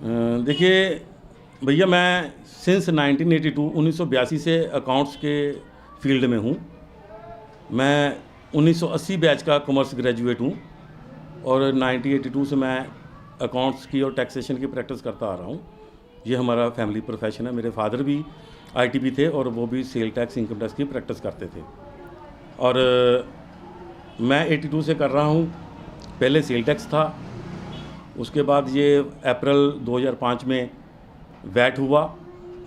देखिए भैया, मैं सिंस 1982 से अकाउंट्स के फील्ड में हूँ। मैं 1980 बैच का कॉमर्स ग्रेजुएट हूँ और 1982 से मैं अकाउंट्स की और टैक्सेशन की प्रैक्टिस करता आ रहा हूँ। ये हमारा फैमिली प्रोफेशन है। मेरे फादर भी आईटीबी थे और वो भी सेल टैक्स, इनकम टैक्स की प्रैक्टिस करते थे और मैं 82 से कर रहा हूँ। पहले सेल टैक्स था, उसके बाद ये अप्रैल 2005 में वैट हुआ।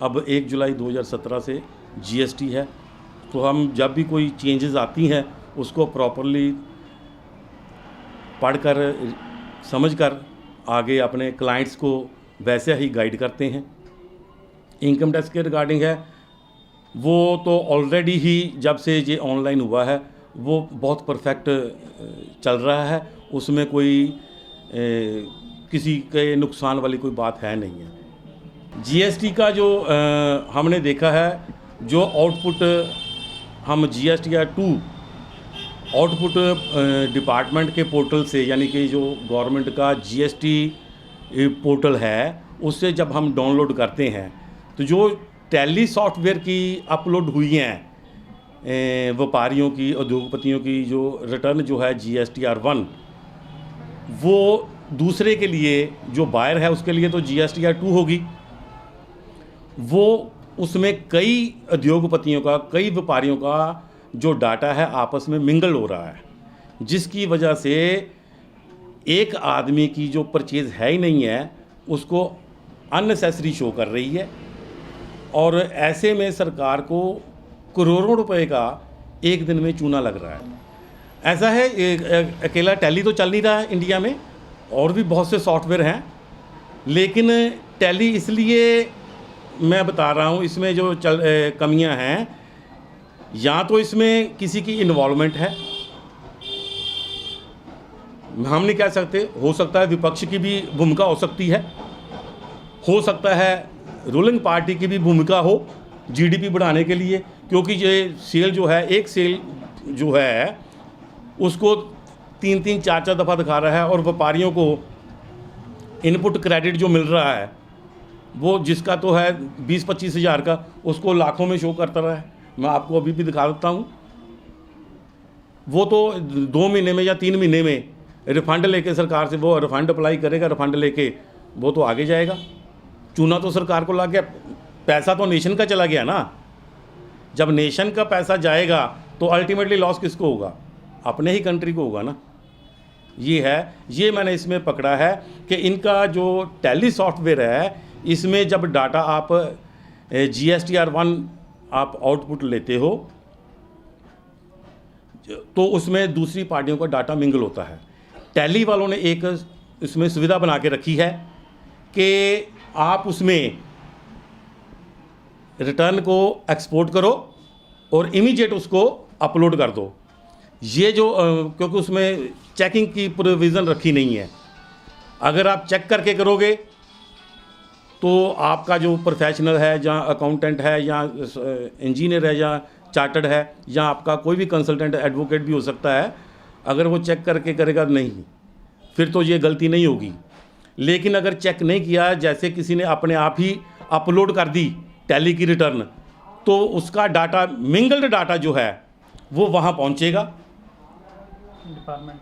अब 1 जुलाई 2017 से जीएसटी है। तो हम जब भी कोई चेंजेस आती हैं उसको प्रॉपरली पढ़कर समझकर आगे अपने क्लाइंट्स को वैसे ही गाइड करते हैं। इनकम टैक्स के रिगार्डिंग है वो तो ऑलरेडी ही जब से ये ऑनलाइन हुआ है वो बहुत परफेक्ट चल रहा है। उसमें कोई किसी के नुकसान वाली कोई बात है नहीं है। जीएसटी का जो हमने देखा है, जो आउटपुट हम जीएसटी या 2 आउटपुट डिपार्टमेंट के पोर्टल से, यानी कि जो गवर्नमेंट का जीएसटी पोर्टल है उससे जब हम डाउनलोड करते हैं तो जो टैली सॉफ्टवेयर की अपलोड हुई हैं व्यापारियों की, उद्योगपतियों की जो रिटर्न जो है जीएसटीआर 1, वो दूसरे के लिए जो बायर है उसके लिए तो जीएसटीआर 2 होगी। वो उसमें कई उद्योगपतियों का, कई व्यापारियों का जो डाटा है आपस में मिंगल हो रहा है, जिसकी वजह से एक आदमी की जो परचेज़ है ही नहीं है उसको अननेसेसरी शो कर रही है। और ऐसे में सरकार को करोड़ों रुपए का एक दिन में चूना लग रहा है। ऐसा है, अकेला टैली तो चल नहीं रहा है इंडिया में, और भी बहुत से सॉफ्टवेयर हैं, लेकिन टैली इसलिए मैं बता रहा हूँ इसमें जो कमियां हैं, या तो इसमें किसी की इन्वॉल्वमेंट है, हम नहीं कह सकते, हो सकता है विपक्ष की भी भूमिका हो सकती है, हो सकता है रूलिंग पार्टी की भी भूमिका हो जीडीपी बढ़ाने के लिए, क्योंकि ये सेल जो है, एक सेल जो है उसको 3-3, 4-4 दफ़ा दिखा रहा है और व्यापारियों को इनपुट क्रेडिट जो मिल रहा है वो जिसका तो है 20-25 हज़ार का, उसको लाखों में शो करता रहा है। मैं आपको अभी भी दिखा देता हूँ। वो तो 2 महीने में या 3 महीने में रिफ़ंड लेके सरकार से वो रिफ़ंड अप्लाई करेगा, रिफ़ंड लेके वो तो आगे जाएगा। चूना तो सरकार को लग गया, पैसा तो नेशन का चला गया ना। जब नेशन का पैसा जाएगा तो अल्टीमेटली लॉस किसको होगा? अपने ही कंट्री को होगा ना। ये है, ये मैंने इसमें पकड़ा है कि इनका जो टैली सॉफ्टवेयर है इसमें जब डाटा आप जीएसटीआर 1 आप आउटपुट लेते हो तो उसमें दूसरी पार्टियों का डाटा मिंगल होता है। टैली वालों ने एक इसमें सुविधा बना के रखी है कि आप उसमें रिटर्न को एक्सपोर्ट करो और इमीडिएट उसको अपलोड कर दो। ये जो क्योंकि उसमें चेकिंग की प्रोविज़न रखी नहीं है। अगर आप चेक करके करोगे तो आपका जो प्रोफेशनल है, जहाँ अकाउंटेंट है या इंजीनियर है या चार्टर्ड है या आपका कोई भी कंसल्टेंट एडवोकेट भी हो सकता है, अगर वो चेक करके करेगा नहीं फिर तो ये गलती नहीं होगी। लेकिन अगर चेक नहीं किया, जैसे किसी ने अपने आप ही अपलोड कर दी टैली की रिटर्न, तो उसका डाटा, मिंगल्ड डाटा जो है वो वहाँ पहुँचेगा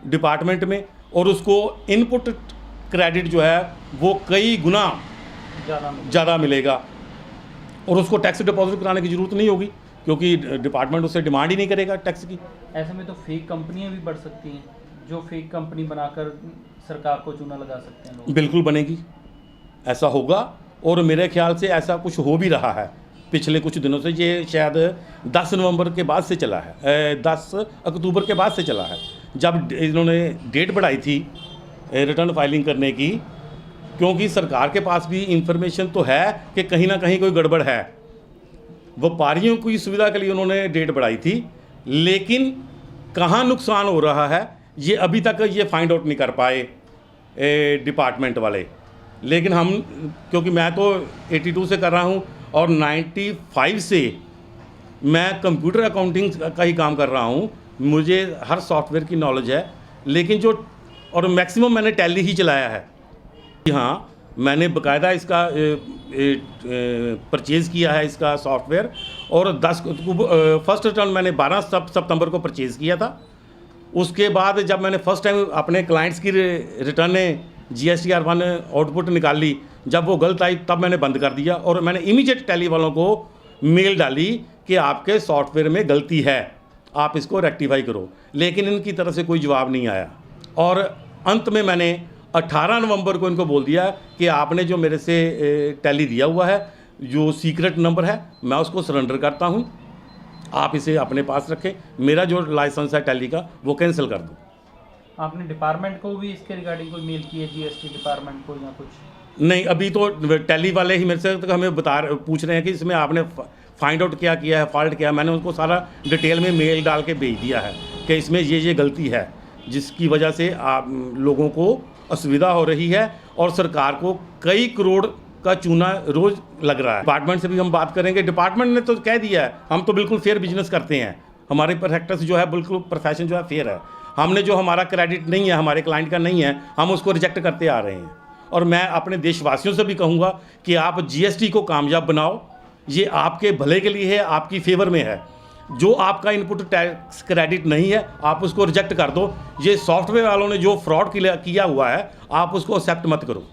डिपार्टमेंट में और उसको इनपुट क्रेडिट जो है वो कई गुना ज़्यादा मिलेगा और उसको टैक्स डिपॉजिट कराने की ज़रूरत नहीं होगी क्योंकि डिपार्टमेंट उससे डिमांड ही नहीं करेगा टैक्स की। ऐसे में तो फेक कंपनियां भी बढ़ सकती हैं, जो फेक कंपनी बनाकर सरकार को चूना लगा सकते हैं लोग। बिल्कुल बनेगी, ऐसा होगा और मेरे ख्याल से ऐसा कुछ हो भी रहा है पिछले कुछ दिनों से। ये शायद 10 नवंबर के बाद से चला है, 10 अक्टूबर के बाद से चला है, जब इन्होंने डेट बढ़ाई थी रिटर्न फाइलिंग करने की, क्योंकि सरकार के पास भी इंफॉर्मेशन तो है कि कहीं ना कहीं कोई गड़बड़ है। व्यापारियों की सुविधा के लिए उन्होंने डेट बढ़ाई थी, लेकिन कहाँ नुकसान हो रहा है ये अभी तक ये फाइंड आउट नहीं कर पाए डिपार्टमेंट वाले। लेकिन हम, क्योंकि मैं तो 82 से कर रहा हूँ और 95 से मैं कंप्यूटर अकाउंटिंग का ही काम कर रहा हूँ, मुझे हर सॉफ्टवेयर की नॉलेज है। लेकिन जो, और मैक्सिमम मैंने टैली ही चलाया है। हाँ, मैंने बकायदा इसका परचेज़ किया है इसका सॉफ्टवेयर, और 10 फर्स्ट रिटर्न मैंने 12 सितंबर को परचेज़ किया था। उसके बाद जब मैंने फर्स्ट टाइम अपने क्लाइंट्स की रिटर्नें GSTR1 आउटपुट निकाली, जब वो गलत आई तब मैंने बंद कर दिया, और मैंने इमीडिएट टैली वालों को मेल डाली कि आपके सॉफ्टवेयर में गलती है, आप इसको रेक्टिफाई करो। लेकिन इनकी तरफ से कोई जवाब नहीं आया, और अंत में मैंने 18 नवंबर को इनको बोल दिया कि आपने जो मेरे से टैली दिया हुआ है, जो सीक्रेट नंबर है, मैं उसको सरेंडर करता हूँ, आप इसे अपने पास रखें, मेरा जो लाइसेंस है टैली का वो कैंसिल कर दो। आपने डिपार्टमेंट को भी इसके रिगार्डिंग कोई मेल की है, GST डिपार्टमेंट को या कुछ? नहीं, अभी तो टैली वाले ही मेरे से तक हमें पूछ रहे हैं कि इसमें आपने फाइंड आउट क्या किया है, फॉल्ट किया है। मैंने उनको सारा डिटेल में मेल डाल के भेज दिया है कि इसमें ये गलती है, जिसकी वजह से आप लोगों को असुविधा हो रही है, और सरकार को कई करोड़ का चूना रोज़ लग रहा है। डिपार्टमेंट से भी हम बात करेंगे, डिपार्टमेंट ने तो कह दिया है हम तो बिल्कुल फेयर बिजनेस करते हैं, हमारे प्रैक्टिस जो है बिल्कुल प्रोफेशन जो है फेयर है, हमने जो हमारा क्रेडिट नहीं है, हमारे क्लाइंट का नहीं है, हम उसको रिजेक्ट करते आ रहे हैं। और मैं अपने देशवासियों से भी कहूँगा कि आप GST को कामयाब बनाओ, ये आपके भले के लिए है, आपकी फेवर में है। जो आपका इनपुट टैक्स क्रेडिट नहीं है आप उसको रिजेक्ट कर दो। ये सॉफ्टवेयर वालों ने जो फ्रॉड किया हुआ है आप उसको एक्सेप्ट मत करो।